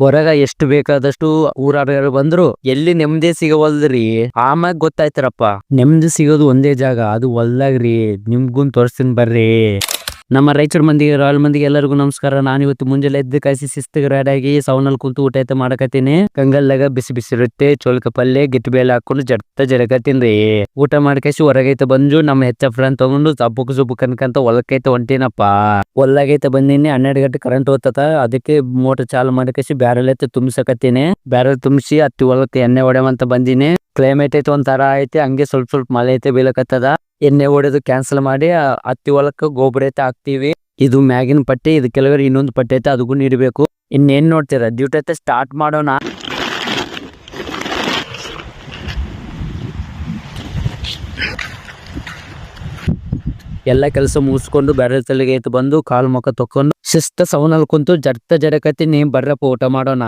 ಹೊರಗ ಎಷ್ಟು ಬೇಕಾದಷ್ಟು ಊರಾರ ಬಂದ್ರು ಎಲ್ಲಿ ನೆಮ್ಮದಿ ಸಿಗವಲ್ದ್ರಿ. ಆಮ್ಯಾಗ ಗೊತ್ತಾಯ್ತಾರಪ್ಪ ನೆಮ್ಮದಿ ಸಿಗೋದು ಒಂದೇ ಜಾಗ, ಅದು ಹೊಲ್ದಾಗ್ರಿ. ನಿಮ್ಗುನ್ ತೋರಿಸ್ತೀನಿ ಬರ್ರಿ. ನಮ್ಮ ರೈತರ ಮಂದಿಗೆ ರಾಯಲ್ ಮಂದಿಗೆ ಎಲ್ಲರಿಗೂ ನಮಸ್ಕಾರ. ನಾನು ಇವತ್ತು ಮುಂಜಾನೆ ಎದ್ದು ಕಾಯಿಸಿ ಶಿಸ್ತಿಗೆ ರೆಡಿಯಾಗಿ ಸೌನಲ್ಲಿ ಕುಂತು ಊಟ ಐತೆ ಮಾಡಕತ್ತೀನಿ. ಕಂಗಲ್ದಾಗ ಬಿಸಿ ಬಿಸಿ ಇರುತ್ತೆ, ಚೋಳಕ ಪಲ್ಯ ಗಿಟ್ಟ ಬೇಳೆ ಹಾಕೊಂಡು ಜಡಕತ್ತೀನ್ರಿ. ಊಟ ಮಾಡ್ಕೇಸಿ ಹೊರಗೈತೆ ಬಂದು ನಮ್ಮ ಹೆಚ್ಚ ಫ್ರೆಂಡ್ ತಗೊಂಡು ಸಬ್ಬುಕ್ ಸುಬ್ಬುಕ್ ಅನ್ಕಂತ ಹೊಲಕ್ಕೈತೆ ಹೊಂಟೇನಪ್ಪ. ಹೊಲ್ಲಾಗೈತೆ ಬಂದಿನಿ. 12 ಗಂಟೆ ಕರೆಂಟ್ ಹೋಗ್ತದ, ಅದಕ್ಕೆ ಮೋಟರ್ ಚಾಲು ಮಾಡ್ಕೇಸಿ ಬ್ಯಾರಲ್ ಐತೆ ತುಂಬಿಸಕತ್ತೀನಿ. ಬ್ಯಾರಲ್ ತುಂಬಿಸಿ ಹತ್ತಿ ಹೊಲಕ್ಕೆ ಎಣ್ಣೆ ಹೊಡೆವಂತ ಬಂದಿನಿ. ಕ್ಲೈಮೇಟ್ ಐತೆ ಒಂಥರ ಐತೆ, ಹಂಗೆ ಸ್ವಲ್ಪ ಸ್ವಲ್ಪ ಮಳೆ ಐತೆ ಬೀಳಕತ್ತದ. ಎಣ್ಣೆ ಹೊಡೆದು ಕ್ಯಾನ್ಸಲ್ ಮಾಡಿ ಹತ್ತಿ ಹೊಲಕ್ಕೆ ಗೊಬ್ಬರ ಐತೆ ಹಾಕ್ತಿವಿ. ಇದು ಮ್ಯಾಗಿನ ಪಟ್ಟಿ, ಇದು ಕೆಲವರು ಇನ್ನೊಂದು ಪಟ್ಟಿ ಐತೆ, ಅದಕ್ಕೂ ನೀಡಬೇಕು. ಇನ್ನೇನ್ ನೋಡ್ತೀರಾ, ಡ್ಯೂಟಿ ಐತೆ, ಸ್ಟಾರ್ಟ್ ಮಾಡೋಣ. ಎಲ್ಲ ಕೆಲಸ ಮುಗಿಸ್ಕೊಂಡು ಬ್ಯಾರಲ್ ತಲೆಗೆ ಐತೆ ಬಂದು ಕಾಲು ಮುಖ ತೊಕೊಂಡು ಶಿಸ್ತ ಸೌನಲ್ಲಿ ಕುಂತು ಜಡಕತ್ತೀನಿ. ಬರ್ರಪ್ಪ ಊಟ ಮಾಡೋಣ.